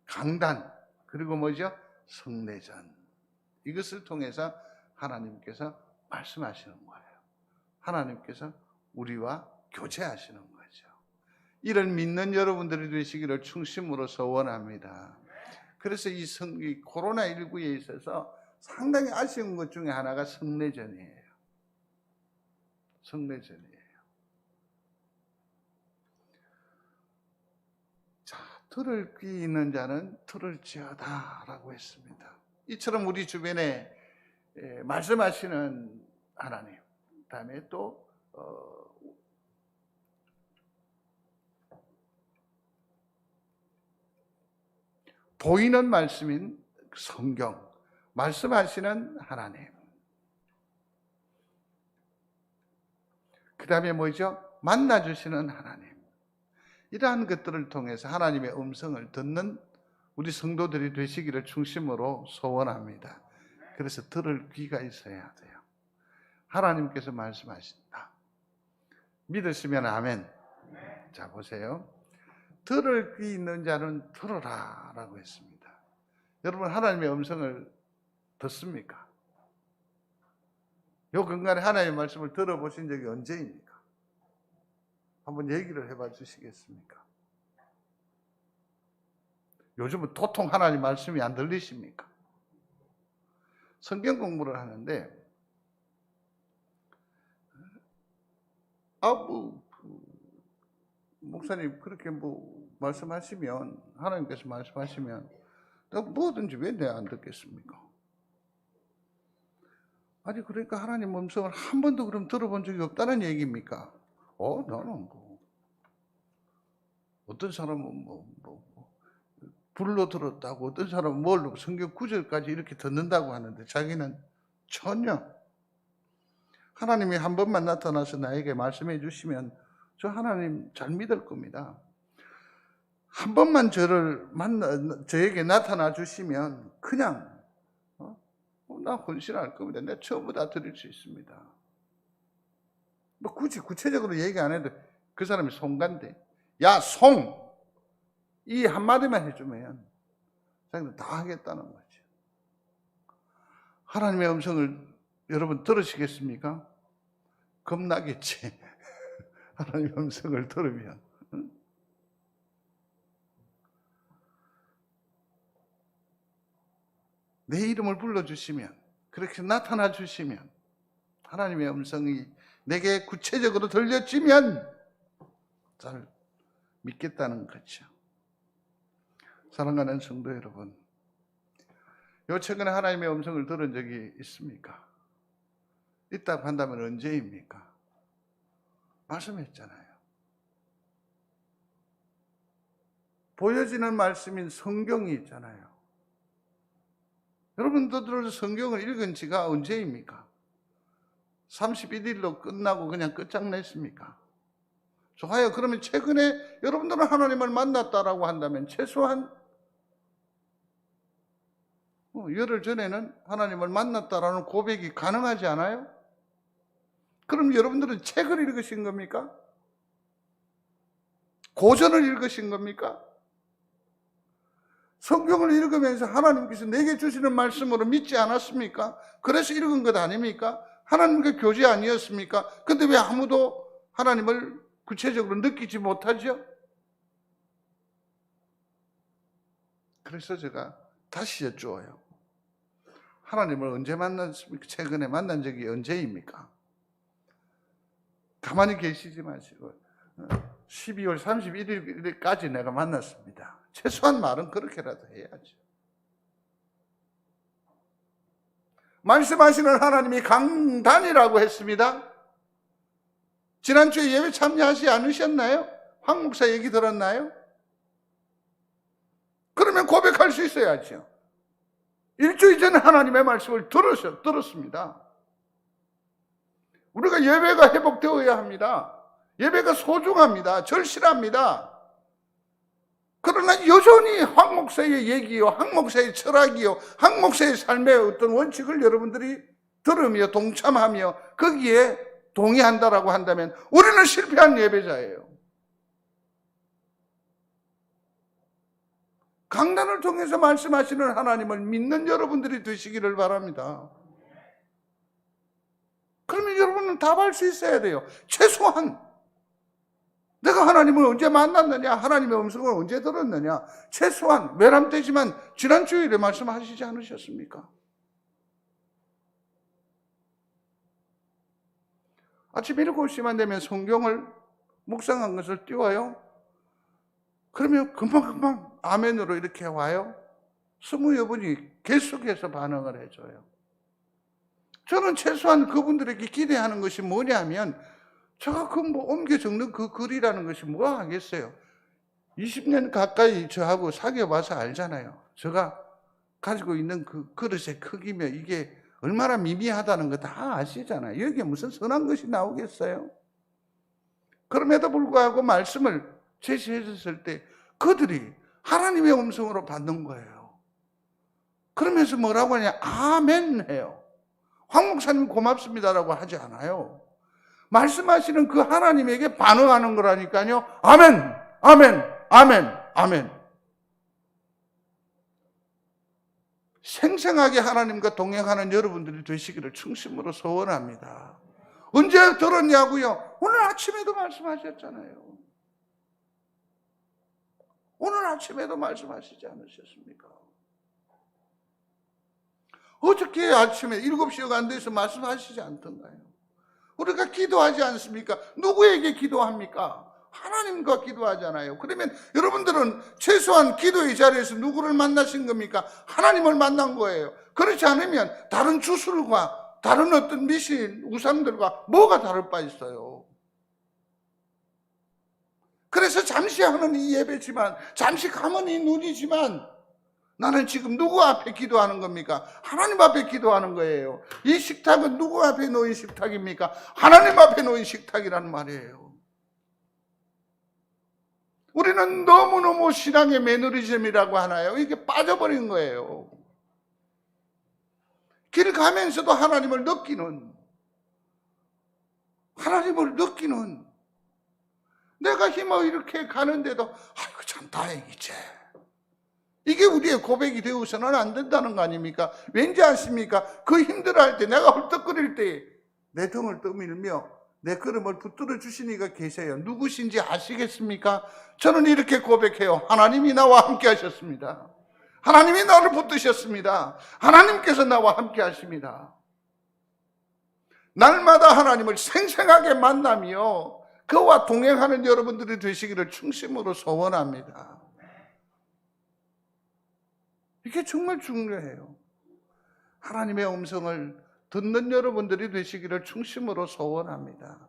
강단, 그리고 뭐죠? 성례전. 이것을 통해서 하나님께서 말씀하시는 거예요. 하나님께서 우리와 교제하시는 거죠. 이를 믿는 여러분들이 되시기를 충심으로 소원합니다. 그래서 이 코로나19에 있어서 상당히 아쉬운 것 중에 하나가 성례전이에요. 자, 들을 귀 있는 자는 들을지어다 라고 했습니다. 이처럼 우리 주변에 말씀하시는 하나님, 그다음에 또 보이는 말씀인 성경, 말씀하시는 하나님, 그 다음에 뭐죠? 만나주시는 하나님. 이러한 것들을 통해서 하나님의 음성을 듣는 우리 성도들이 되시기를 중심으로 소원합니다. 그래서 들을 귀가 있어야 돼요. 하나님께서 말씀하신다. 믿으시면 아멘. 자, 보세요. 들을 귀 있는 자는 들어라 라고 했습니다. 여러분, 하나님의 음성을 듣습니까? 요 근간에 하나님의 말씀을 들어보신 적이 언제입니까? 한번 얘기를 해봐 주시겠습니까? 요즘은 도통 하나님 말씀이 안 들리십니까? 성경 공부를 하는데 목사님 그렇게 말씀하시면 하나님께서 말씀하시면 내가 뭐든지 왜 내가 안 듣겠습니까? 아니 그러니까 하나님 음성을 한 번도 그럼 들어본 적이 없다는 얘기입니까? 나는 어떤 사람은 불로 들었다고, 어떤 사람은 뭘로 성경 9절까지 이렇게 듣는다고 하는데 자기는 전혀 하나님이 한 번만 나타나서 나에게 말씀해 주시면 저 하나님 잘 믿을 겁니다. 한 번만 저에게 나타나 주시면 그냥 나 헌신할 겁니다. 내가 전부 다 드릴 수 있습니다. 굳이 구체적으로 얘기 안 해도 그 사람이 송간데 야 송! 이 한마디만 해주면 자기는 다 하겠다는 거죠. 하나님의 음성을 여러분 들으시겠습니까? 겁나겠지. 하나님의 음성을 들으면. 내 이름을 불러주시면, 그렇게 나타나 주시면, 하나님의 음성이 내게 구체적으로 들려지면 잘 믿겠다는 거죠. 사랑하는 성도 여러분, 요 최근에 하나님의 음성을 들은 적이 있습니까? 있다고 한다면 언제입니까? 말씀했잖아요. 보여지는 말씀인 성경이 있잖아요. 여러분들도 성경을 읽은 지가 언제입니까? 31일로 끝나고 그냥 끝장냈습니까? 좋아요. 그러면 최근에 여러분들은 하나님을 만났다라고 한다면 최소한 열흘 전에는 하나님을 만났다라는 고백이 가능하지 않아요? 그럼 여러분들은 책을 읽으신 겁니까? 고전을 읽으신 겁니까? 성경을 읽으면서 하나님께서 내게 주시는 말씀으로 믿지 않았습니까? 그래서 읽은 것 아닙니까? 하나님과 교제 아니었습니까? 근데 왜 아무도 하나님을 구체적으로 느끼지 못하죠? 그래서 제가 다시 여쭈어요. 하나님을 언제 만났습니까? 최근에 만난 적이 언제입니까? 가만히 계시지 마시고 12월 31일까지 내가 만났습니다. 최소한 말은 그렇게라도 해야죠. 말씀하시는 하나님이 강단이라고 했습니다. 지난주에 예배 참여하지 않으셨나요? 황 목사 얘기 들었나요? 그러면 고백할 수 있어야죠. 일주일 전에 하나님의 말씀을 들었습니다. 우리가 예배가 회복되어야 합니다. 예배가 소중합니다. 절실합니다. 그러나 여전히 황 목사의 얘기요, 황 목사의 철학이요, 황 목사의 삶의 어떤 원칙을 여러분들이 들으며 동참하며 거기에 동의한다라고 한다면 우리는 실패한 예배자예요. 강단을 통해서 말씀하시는 하나님을 믿는 여러분들이 되시기를 바랍니다. 그러면 여러분은 답할 수 있어야 돼요. 최소한 내가 하나님을 언제 만났느냐, 하나님의 음성을 언제 들었느냐, 최소한 외람되지만 지난 주일에 말씀하시지 않으셨습니까? 아침 7시만 되면 성경을 묵상한 것을 띄워요. 그러면 금방금방 아멘으로 이렇게 와요. 20여 분이 계속해서 반응을 해줘요. 저는 최소한 그분들에게 기대하는 것이 뭐냐면 제가 옮겨 적는 그 글이라는 것이 뭐 하겠어요. 20년 가까이 저하고 사귀어 봐서 알잖아요. 제가 가지고 있는 그 그릇의 크기며 이게 얼마나 미미하다는 거 다 아시잖아요. 여기에 무슨 선한 것이 나오겠어요? 그럼에도 불구하고 말씀을 제시해 줬을 때 그들이 하나님의 음성으로 받는 거예요. 그러면서 뭐라고 하냐? 아멘 해요. 황 목사님 고맙습니다라고 하지 않아요. 말씀하시는 그 하나님에게 반응하는 거라니까요. 아멘, 아멘, 아멘, 아멘. 생생하게 하나님과 동행하는 여러분들이 되시기를 충심으로 소원합니다. 언제 들었냐고요? 오늘 아침에도 말씀하셨잖아요. 오늘 아침에도 말씀하시지 않으셨습니까? 어저께 아침에 7시가 안 돼서 말씀하시지 않던가요? 우리가 기도하지 않습니까? 누구에게 기도합니까? 하나님과 기도하잖아요. 그러면 여러분들은 최소한 기도의 자리에서 누구를 만나신 겁니까? 하나님을 만난 거예요. 그렇지 않으면 다른 주술과 다른 어떤 미신, 우상들과 뭐가 다를 바 있어요? 그래서 잠시 하는 이 예배지만, 잠시 감은 이 눈이지만 나는 지금 누구 앞에 기도하는 겁니까? 하나님 앞에 기도하는 거예요. 이 식탁은 누구 앞에 놓인 식탁입니까? 하나님 앞에 놓인 식탁이라는 말이에요. 우리는 너무너무 신앙의 매너리즘이라고 하나요? 이게 빠져버린 거예요. 길 가면서도 하나님을 느끼는, 내가 힘을 이렇게 가는데도 아이고 참 다행이지. 이게 우리의 고백이 되어서는 안 된다는 거 아닙니까? 왠지 아십니까? 그 힘들어할 때, 내가 헐떡거릴 때 내 등을 떠밀며 내 걸음을 붙들어 주신 이가 계세요. 누구신지 아시겠습니까? 저는 이렇게 고백해요. 하나님이 나와 함께 하셨습니다. 하나님이 나를 붙드셨습니다. 하나님께서 나와 함께 하십니다. 날마다 하나님을 생생하게 만나며 그와 동행하는 여러분들이 되시기를 충심으로 소원합니다. 이게 정말 중요해요. 하나님의 음성을 듣는 여러분들이 되시기를 충심으로 소원합니다.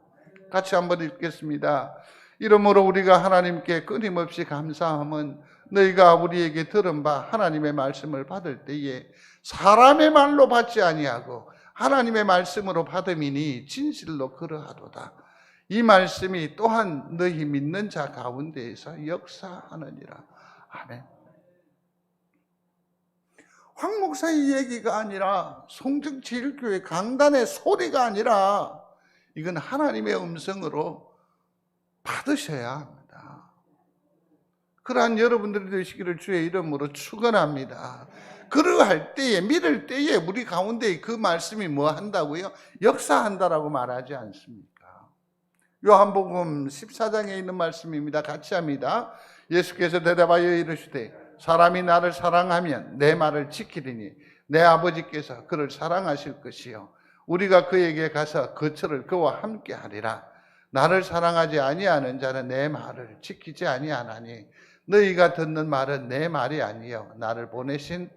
같이 한번 읽겠습니다. 이러므로 우리가 하나님께 끊임없이 감사함은 너희가 우리에게 들은 바 하나님의 말씀을 받을 때에 사람의 말로 받지 아니하고 하나님의 말씀으로 받음이니 진실로 그러하도다. 이 말씀이 또한 너희 믿는 자 가운데에서 역사하느니라. 아멘. 황 목사의 얘기가 아니라 송정제일교회 강단의 소리가 아니라 이건 하나님의 음성으로 받으셔야 합니다. 그러한 여러분들이 되시기를 주의 이름으로 축원합니다. 그러할 때에, 믿을 때에 우리 가운데 그 말씀이 뭐 한다고요? 역사한다라고 말하지 않습니까? 요한복음 14장에 있는 말씀입니다. 같이 합니다. 예수께서 대답하여 이르시되 사람이 나를 사랑하면 내 말을 지키리니 내 아버지께서 그를 사랑하실 것이요 우리가 그에게 가서 거처를 그와 함께 하리라. 나를 사랑하지 아니하는 자는 내 말을 지키지 아니하나니 너희가 듣는 말은 내 말이 아니요 나를 보내신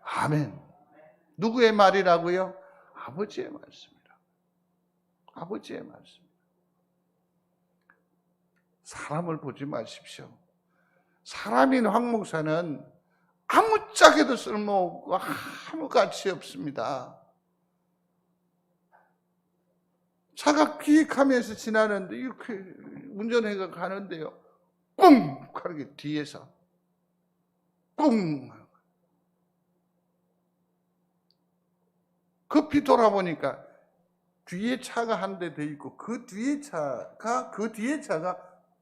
아멘. 누구의 말이라고요? 아버지의 말씀이라. 아버지의 말씀. 사람을 보지 마십시오. 사람인 황 목사는 아무짝에도 쓸모없고 아무 가치 없습니다. 차가 퀴익하면서 지나는데 이렇게 운전해가 가는데요. 꿍! 하게 뒤에서 꿍! 급히 돌아보니까 뒤에 차가 한 대 더 있고 그 뒤에 차가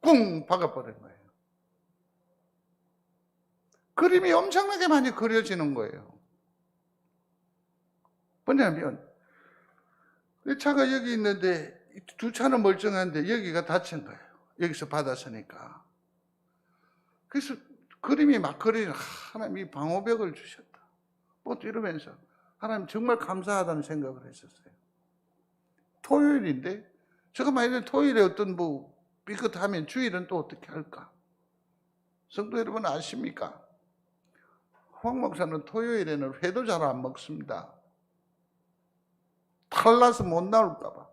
꿍! 박아버린 거예요. 그림이 엄청나게 많이 그려지는 거예요. 뭐냐면 차가 여기 있는데 두 차는 멀쩡한데 여기가 다친 거예요. 여기서 받았으니까. 그래서 그림이 막 그리는 하나님이 방호벽을 주셨다. 뭐 이러면서 하나님 정말 감사하다는 생각을 했었어요. 토요일인데 제가 만약에 토요일에 어떤 뭐 삐끗하면 주일은 또 어떻게 할까? 성도 여러분 아십니까? 황 목사는 토요일에는 회도 잘 안 먹습니다. 탈나서 못 나올까 봐.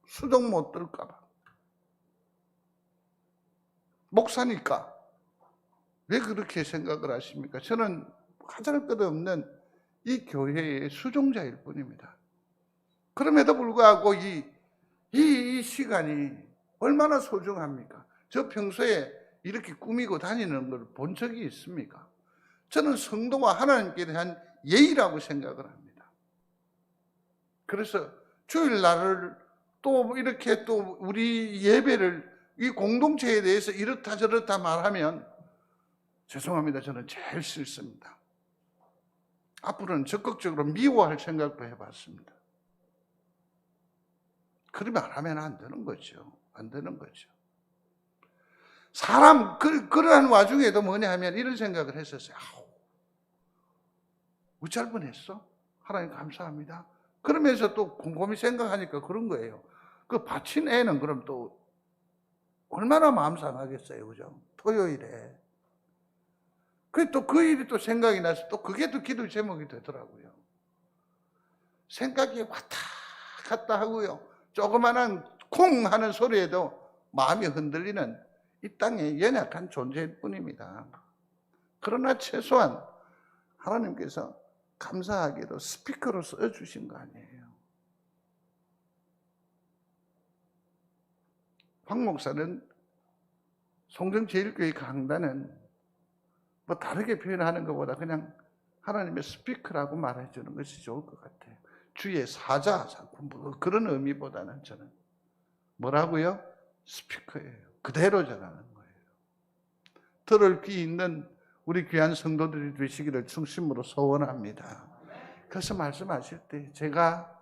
수동 못 들까 봐. 목사니까. 왜 그렇게 생각을 하십니까? 저는 하잘 것 없는 이 교회의 수종자일 뿐입니다. 그럼에도 불구하고 이 시간이 얼마나 소중합니까? 저 평소에 이렇게 꾸미고 다니는 걸 본 적이 있습니까? 저는 성도와 하나님께 대한 예의라고 생각을 합니다. 그래서 주일날을 또 이렇게 또 우리 예배를 이 공동체에 대해서 이렇다 저렇다 말하면 죄송합니다. 저는 제일 싫습니다. 앞으로는 적극적으로 미워할 생각도 해봤습니다. 그러면 안 하면 안 되는 거죠. 안 되는 거죠. 사람 그러한 와중에도 뭐냐 하면 이런 생각을 했었어요. 어쩔 뻔했어? 하나님 감사합니다. 그러면서 또 곰곰이 생각하니까 그런 거예요. 그 바친 애는 그럼 또 얼마나 마음 상하겠어요, 그죠? 토요일에. 그 일이 또 생각이 나서 또 그게 또 기도 제목이 되더라고요. 생각이 왔다 갔다 하고요. 조그만한 콩 하는 소리에도 마음이 흔들리는 이 땅의 연약한 존재일 뿐입니다. 그러나 최소한 하나님께서 감사하게도 스피커로 써주신 거 아니에요. 황 목사는 송정제일교회 강단은 뭐 다르게 표현하는 것보다 그냥 하나님의 스피커라고 말해주는 것이 좋을 것 같아요. 주의 사자, 뭐 그런 의미보다는 저는 뭐라고요? 스피커예요. 그대로 전하는 거예요. 들을 귀 있는 우리 귀한 성도들이 되시기를 중심으로 소원합니다. 그래서 말씀하실 때 제가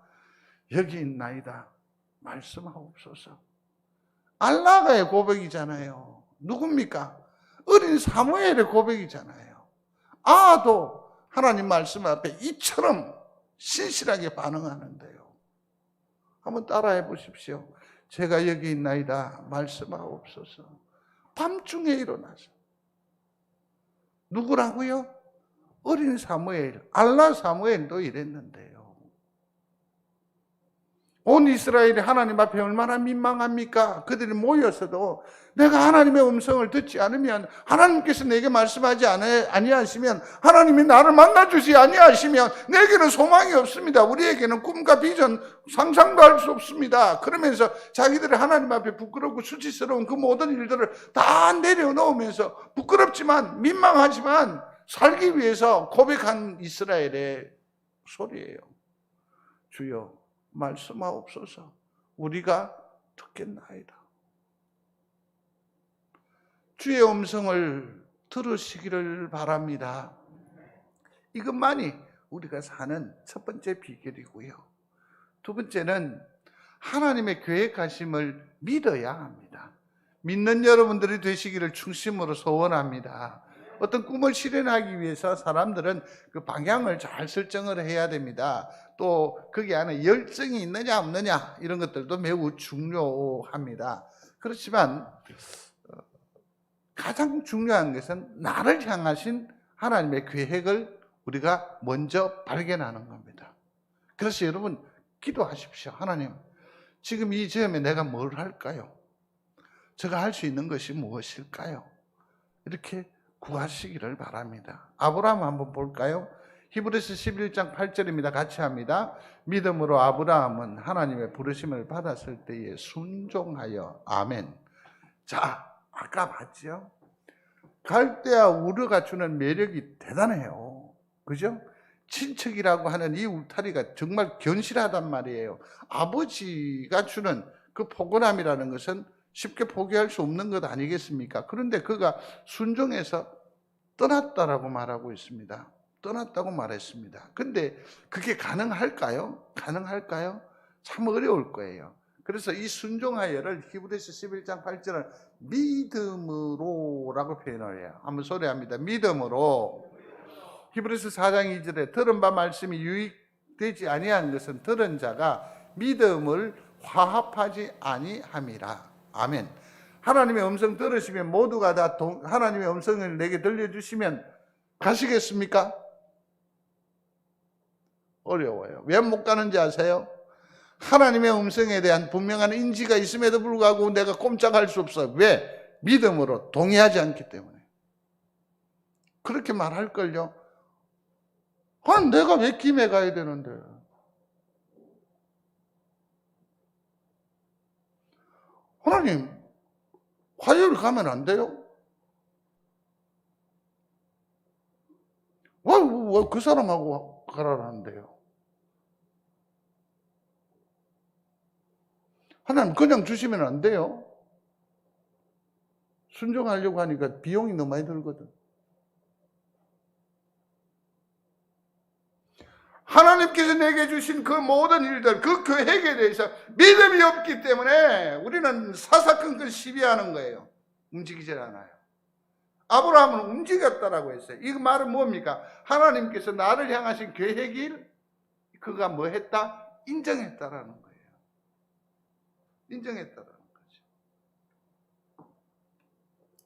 여기 있나이다 말씀하옵소서. 알라가의 고백이잖아요. 누굽니까? 어린 사무엘의 고백이잖아요. 아도 하나님 말씀 앞에 이처럼 신실하게 반응하는데요. 한번 따라해 보십시오. 제가 여기 있나이다 말씀하옵소서. 밤중에 일어나서 누구라고요? 어린 사무엘, 알라 사무엘도 이랬는데요. 온 이스라엘이 하나님 앞에 얼마나 민망합니까? 그들이 모여서도 내가 하나님의 음성을 듣지 않으면, 하나님께서 내게 말씀하지 아니하시면, 하나님이 나를 만나주지 아니하시면 내게는 소망이 없습니다. 우리에게는 꿈과 비전, 상상도 할 수 없습니다. 그러면서 자기들이 하나님 앞에 부끄럽고 수치스러운 그 모든 일들을 다 내려놓으면서 부끄럽지만 민망하지만 살기 위해서 고백한 이스라엘의 소리예요. 주여 말씀하옵소서. 우리가 듣겠나이다. 주의 음성을 들으시기를 바랍니다. 이것만이 우리가 사는 첫 번째 비결이고요. 두 번째는 하나님의 계획하심을 믿어야 합니다. 믿는 여러분들이 되시기를 중심으로 소원합니다. 어떤 꿈을 실현하기 위해서 사람들은 그 방향을 잘 설정을 해야 됩니다. 또 거기 안에 열정이 있느냐 없느냐 이런 것들도 매우 중요합니다. 그렇지만 가장 중요한 것은 나를 향하신 하나님의 계획을 우리가 먼저 발견하는 겁니다. 그래서 여러분 기도하십시오. 하나님, 지금 이 점에 내가 뭘 할까요? 제가 할 수 있는 것이 무엇일까요? 이렇게 구하시기를 바랍니다. 아브라함 한번 볼까요? 히브리서 11장 8절입니다. 같이 합니다. 믿음으로 아브라함은 하나님의 부르심을 받았을 때에 순종하여. 아멘. 자, 아까 봤죠? 갈대아 우르가 주는 매력이 대단해요. 그죠? 친척이라고 하는 이 울타리가 정말 견실하단 말이에요. 아버지가 주는 그 포근함이라는 것은 쉽게 포기할 수 없는 것 아니겠습니까? 그런데 그가 순종해서 떠났다라고 말하고 있습니다. 떠났다고 말했습니다. 근데 그게 가능할까요? 가능할까요? 참 어려울 거예요. 그래서 이 순종하여를 히브리서 11장 8절은 믿음으로라고 표현을 해요. 한번 소리합니다. 믿음으로. 히브리서 4장 2절에 들은 바 말씀이 유익되지 아니한 것은 들은 자가 믿음을 화합하지 아니함이라. 아멘. 하나님의 음성 들으시면 모두가 다 하나님의 음성을 내게 들려주시면 가시겠습니까? 어려워요. 왜 못 가는지 아세요? 하나님의 음성에 대한 분명한 인지가 있음에도 불구하고 내가 꼼짝할 수 없어요. 왜? 믿음으로 동의하지 않기 때문에. 그렇게 말할걸요. 아니, 내가 왜 김에 가야 되는데? 하나님, 화요일 가면 안 돼요? 왜 그 사람하고 가라는데요? 하나님, 그냥 주시면 안 돼요? 순종하려고 하니까 비용이 너무 많이 들거든. 하나님께서 내게 주신 그 모든 일들, 그 계획에 대해서 믿음이 없기 때문에 우리는 사사건건 시비하는 거예요. 움직이질 않아요. 아브라함은 움직였다라고 했어요. 이 말은 뭡니까? 하나님께서 나를 향하신 계획을 그가 뭐 했다? 인정했다라는 거예요. 인정했다라는 거죠.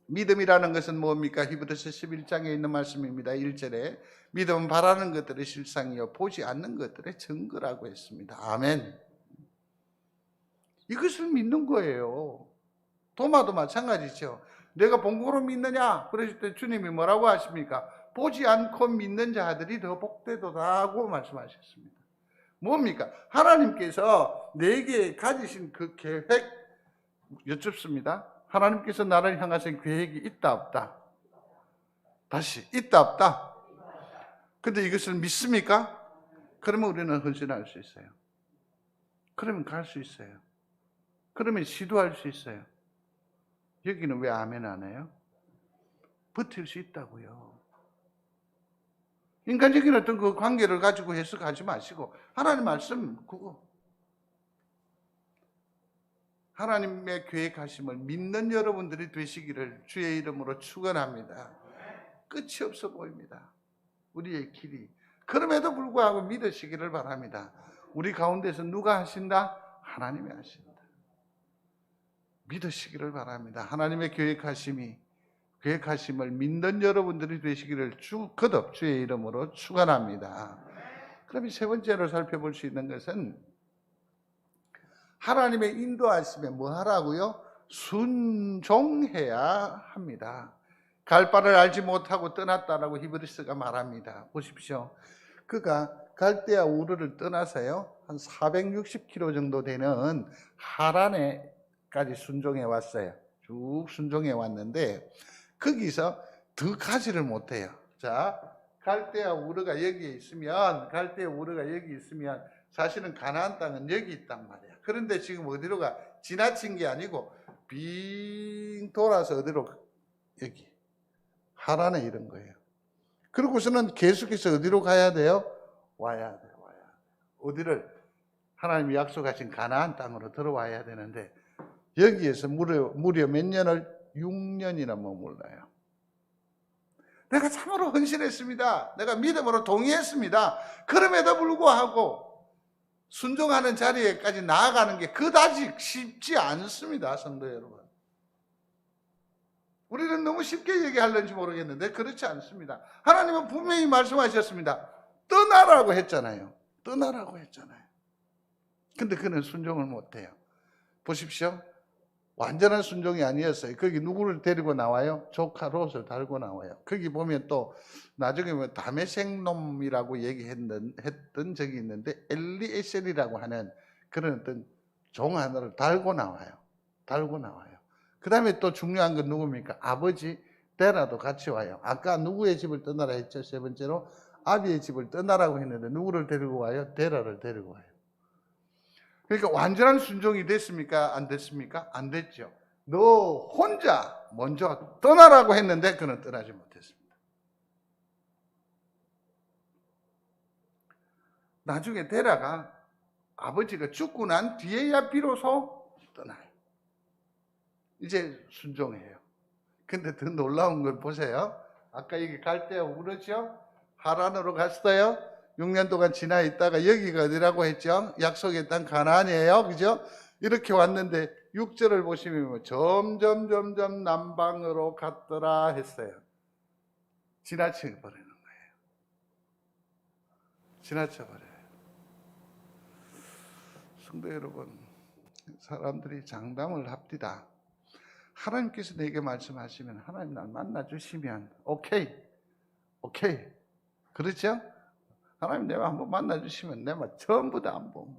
믿음이라는 것은 뭡니까? 히브리서 11장에 있는 말씀입니다. 1절에 믿음은 바라는 것들의 실상이요 보지 않는 것들의 증거라고 했습니다. 아멘. 이것을 믿는 거예요. 도마도 마찬가지죠. 내가 본고로 믿느냐? 그러실 때 주님이 뭐라고 하십니까? 보지 않고 믿는 자들이 더 복되도다고 말씀하셨습니다. 뭡니까? 하나님께서 내게 가지신 그 계획 여쭙습니다. 하나님께서 나를 향하신 계획이 있다 없다? 다시 있다 없다? 근데 이것을 믿습니까? 그러면 우리는 헌신할 수 있어요. 그러면 갈 수 있어요. 그러면 시도할 수 있어요. 여기는 왜 아멘 안 해요? 버틸 수 있다고요. 인간적인 어떤 그 관계를 가지고 해석하지 마시고 하나님 말씀 그거 하나님의 계획하심을 믿는 여러분들이 되시기를 주의 이름으로 축원합니다. 끝이 없어 보입니다. 우리의 길이. 그럼에도 불구하고 믿으시기를 바랍니다. 우리 가운데서 누가 하신다? 하나님이 하신다. 믿으시기를 바랍니다. 하나님의 계획하심이 계획하심을 믿는 여러분들이 되시기를 거듭 주의 이름으로 축원합니다. 그럼 세 번째로 살펴볼 수 있는 것은 하나님의 인도하심에 뭐 하라고요? 순종해야 합니다. 갈 바를 알지 못하고 떠났다라고 히브리서가 말합니다. 보십시오. 그가 갈대아 우르를 떠나서요, 한 460km 정도 되는 하란에까지 순종해 왔어요. 쭉 순종해 왔는데 거기서 더 가지를 못해요. 자, 갈대아 우르가 여기 있으면 사실은 가나안 땅은 여기 있단 말이야. 그런데 지금 어디로 가? 지나친 게 아니고 빙 돌아서 어디로? 여기 하란에 이런 거예요. 그러고서는 계속해서 어디로 가야 돼요? 와야 돼요. 어디를? 하나님이 약속하신 가나안 땅으로 들어와야 되는데 여기에서 무려 몇 년을? 6년이나 머물러요. 내가 참으로 헌신했습니다. 내가 믿음으로 동의했습니다. 그럼에도 불구하고 순종하는 자리에까지 나아가는 게 그다지 쉽지 않습니다. 성도 여러분. 우리는 너무 쉽게 얘기하려는지 모르겠는데 그렇지 않습니다. 하나님은 분명히 말씀하셨습니다. 떠나라고 했잖아요. 근데 그는 순종을 못해요. 보십시오. 완전한 순종이 아니었어요. 거기 누구를 데리고 나와요? 조카 롯을 달고 나와요. 거기 보면 또 나중에 뭐 다메섹놈이라고 얘기했던 적이 있는데 엘리에셀이라고 하는 그런 어떤 종 하나를 달고 나와요. 그 다음에 또 중요한 건 누굽니까? 아버지 데라도 같이 와요. 아까 누구의 집을 떠나라 했죠? 세 번째로 아비의 집을 떠나라고 했는데 누구를 데리고 와요? 데라를 데리고 와요. 그러니까 완전한 순종이 됐습니까? 안 됐습니까? 안 됐죠. 너 혼자 먼저 떠나라고 했는데 그는 떠나지 못했습니다. 나중에 데라가 아버지가 죽고 난 뒤에야 비로소 떠나요. 이제 순종해요. 근데 더 놀라운 걸 보세요. 아까 여기 갈대아 우르죠? 하란으로 갔어요. 6년 동안 지나 있다가 여기가 어디라고 했죠? 약속의 땅 가나안이에요. 그죠? 이렇게 왔는데 6절을 보시면 점점 남방으로 갔더라 했어요. 지나쳐버리는 거예요. 지나쳐버려요. 성도 여러분, 사람들이 장담을 합디다. 하나님께서 내게 말씀하시면 하나님 날 만나주시면 오케이. 그렇죠? 하나님 내가 한번 만나주시면 내가 전부 다 한번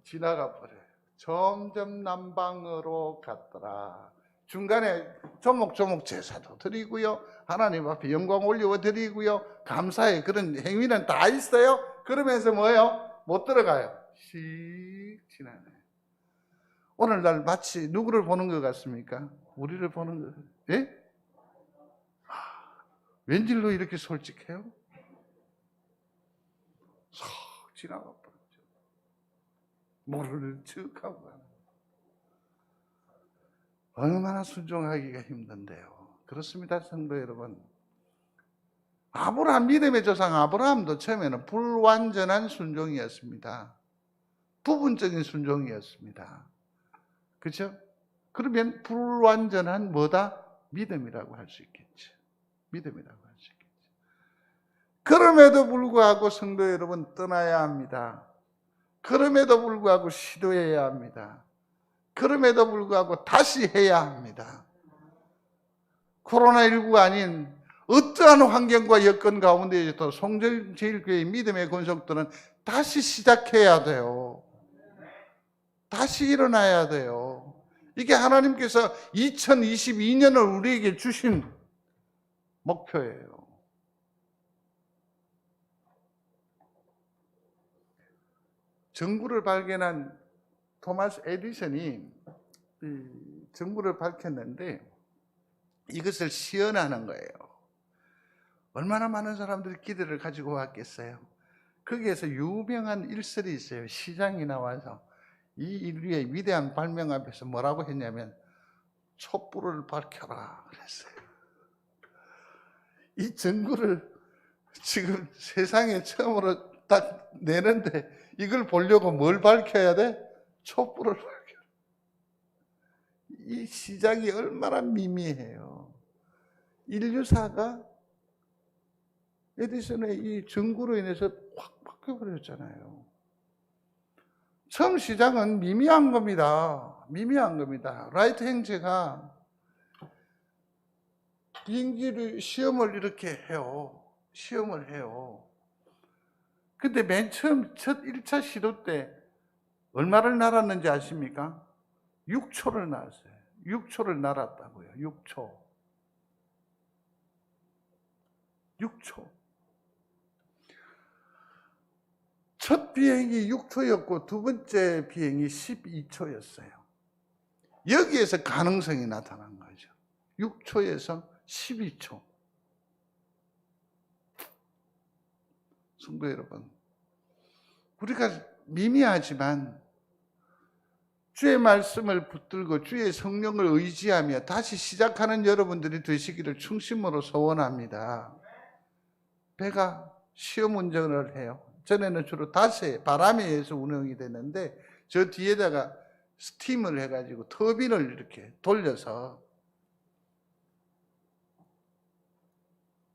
지나가 버려요. 점점 남방으로 갔더라. 중간에 조목조목 제사도 드리고요. 하나님 앞에 영광 올려 드리고요. 감사의 그런 행위는 다 있어요. 그러면서 뭐예요? 못 들어가요. 씩 지나네. 오늘날 마치 누구를 보는 것 같습니까? 우리를 보는 것. 예? 웬일로 이렇게 솔직해요? 싹 지나가 버렸죠. 모르는 척하고 가는. 얼마나 순종하기가 힘든데요. 그렇습니다, 성도 여러분. 아브라함, 믿음의 조상 아브라함도 처음에는 불완전한 순종이었습니다. 부분적인 순종이었습니다. 그렇죠? 그러면 불완전한 뭐다? 믿음이라고 할 수 있겠죠. 그럼에도 불구하고 성도 여러분 떠나야 합니다. 그럼에도 불구하고 시도해야 합니다. 그럼에도 불구하고 다시 해야 합니다. 코로나19가 아닌 어떠한 환경과 여건 가운데에도 송정제일교회 믿음의 권속들은 다시 시작해야 돼요. 다시 일어나야 돼요. 이게 하나님께서 2022년을 우리에게 주신 목표예요. 전구를 발견한 토마스 에디슨이 전구를 밝혔는데 이것을 시연하는 거예요. 얼마나 많은 사람들이 기대를 가지고 왔겠어요. 거기에서 유명한 일설이 있어요. 시장이 나와서 이 인류의 위대한 발명 앞에서 뭐라고 했냐면 촛불을 밝혀라 그랬어요. 이 전구를 지금 세상에 처음으로 딱 내는데 이걸 보려고 뭘 밝혀야 돼? 촛불을 밝혀라. 이 시작이 얼마나 미미해요. 인류사가 에디슨의 이 전구로 인해서 확 바뀌어버렸잖아요. 처음 시작은 미미한 겁니다. 미미한 겁니다. 라이트 행제가 비행기를 시험을 이렇게 해요. 시험을 해요. 근데 맨 처음 첫 1차 시도 때 얼마를 날았는지 아십니까? 6초를 날았어요. 6초를 날았다고요. 6초. 6초. 첫 비행이 6초였고 두 번째 비행이 12초였어요. 여기에서 가능성이 나타난 거죠. 6초에서 12초. 성도 여러분, 우리가 미미하지만 주의 말씀을 붙들고 주의 성령을 의지하며 다시 시작하는 여러분들이 되시기를 충심으로 소원합니다. 배가 시험 운전을 해요. 전에는 주로 닷새, 바람에 의해서 운영이 되는데 저 뒤에다가 스팀을 해가지고 터빈을 이렇게 돌려서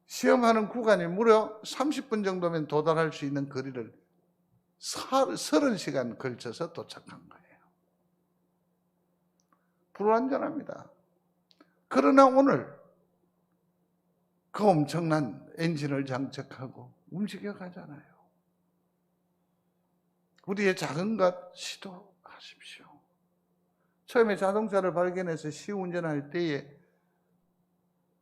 시험하는 구간이 무려 30분 정도면 도달할 수 있는 거리를 30시간 걸쳐서 도착한 거예요. 불완전합니다. 그러나 오늘 그 엄청난 엔진을 장착하고 움직여 가잖아요. 우리의 작은 것 시도하십시오. 처음에 자동차를 발견해서 시운전할 때에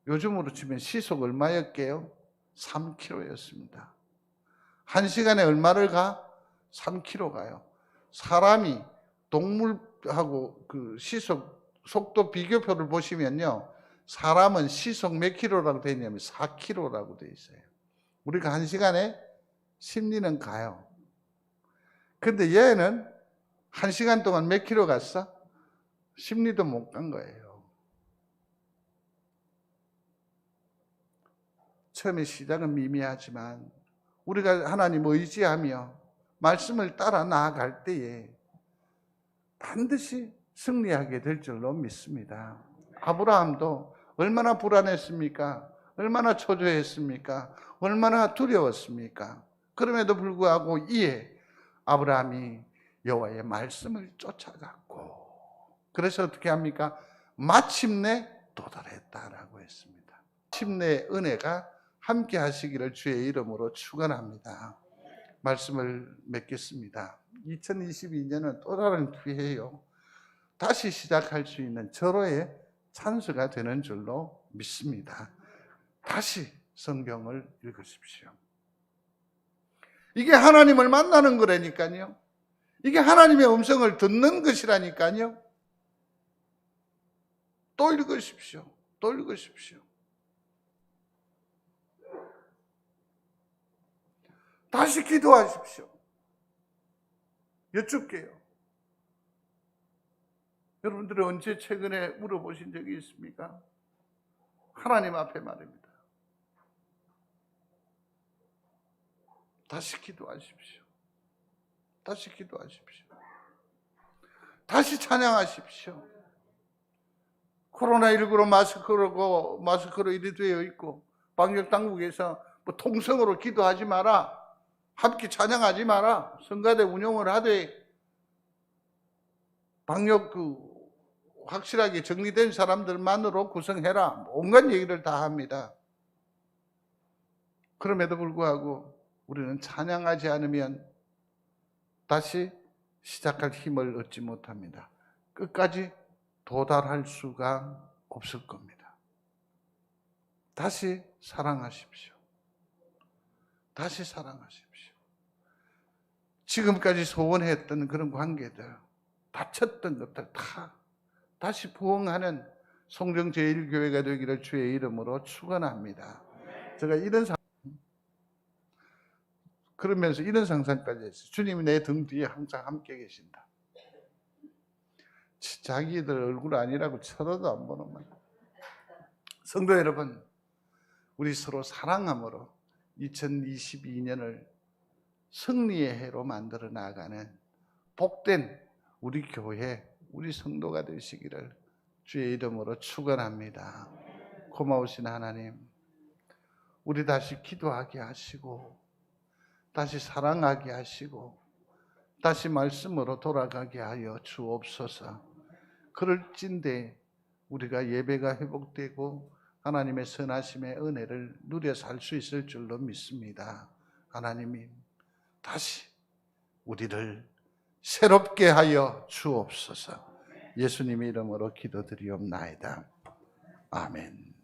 요즘으로 치면 시속 얼마였게요? 3km였습니다. 1시간에 얼마를 가? 3km 가요. 사람이 동물하고 그 속도 비교표를 보시면요. 사람은 시속 몇 킬로라고 되어 있냐면 4km라고 되어 있어요. 우리가 1시간에 심리는 가요. 근데 얘는 1시간 동안 몇 킬로 갔어? 심리도 못 간 거예요. 처음에 시작은 미미하지만 우리가 하나님 의지하며 말씀을 따라 나아갈 때에 반드시 승리하게 될 줄로 믿습니다. 아브라함도 얼마나 불안했습니까? 얼마나 초조했습니까? 얼마나 두려웠습니까? 그럼에도 불구하고 이에 아브라함이 여호와의 말씀을 쫓아갔고 그래서 어떻게 합니까? 마침내 도달했다라고 했습니다. 마침내 은혜가 함께 하시기를 주의 이름으로 축원합니다. 말씀을 맺겠습니다. 2022년은 또 다른 기회예요. 다시 시작할 수 있는 절호의 찬스가 되는 줄로 믿습니다. 다시 성경을 읽으십시오. 이게 하나님을 만나는 거라니까요. 이게 하나님의 음성을 듣는 것이라니까요. 또 읽으십시오. 또 읽으십시오. 다시 기도하십시오. 여쭙게요. 여러분들이 언제 최근에 물어보신 적이 있습니까? 하나님 앞에 말입니다. 다시 기도하십시오. 다시 기도하십시오. 다시 찬양하십시오. 코로나19로 마스크로 이리 되어 있고 방역당국에서 뭐 통성으로 기도하지 마라. 함께 찬양하지 마라. 성가대 운영을 하되 방역 확실하게 정리된 사람들만으로 구성해라. 온갖 얘기를 다 합니다. 그럼에도 불구하고 우리는 찬양하지 않으면 다시 시작할 힘을 얻지 못합니다. 끝까지 도달할 수가 없을 겁니다. 다시 사랑하십시오. 다시 사랑하십시오. 지금까지 소원했던 그런 관계들, 다쳤던 것들 다 다시 부흥하는 송정제일교회가 되기를 주의 이름으로 축원합니다. 제가 그러면서 이런 상상까지 했어요. 주님이 내 등 뒤에 항상 함께 계신다. 자기들 얼굴 아니라고 쳐다도 안 보는 말. 성도 여러분, 우리 서로 사랑함으로 2022년을 승리의 해로 만들어 나가는 복된 우리 교회, 우리 성도가 되시기를 주의 이름으로 축원합니다. 고마우신 하나님, 우리 다시 기도하게 하시고 다시 사랑하게 하시고 다시 말씀으로 돌아가게 하여 주옵소서. 그럴진데 우리가 예배가 회복되고 하나님의 선하심의 은혜를 누려 살 수 있을 줄로 믿습니다. 하나님이 다시 우리를 새롭게 하여 주옵소서. 예수님의 이름으로 기도드리옵나이다. 아멘.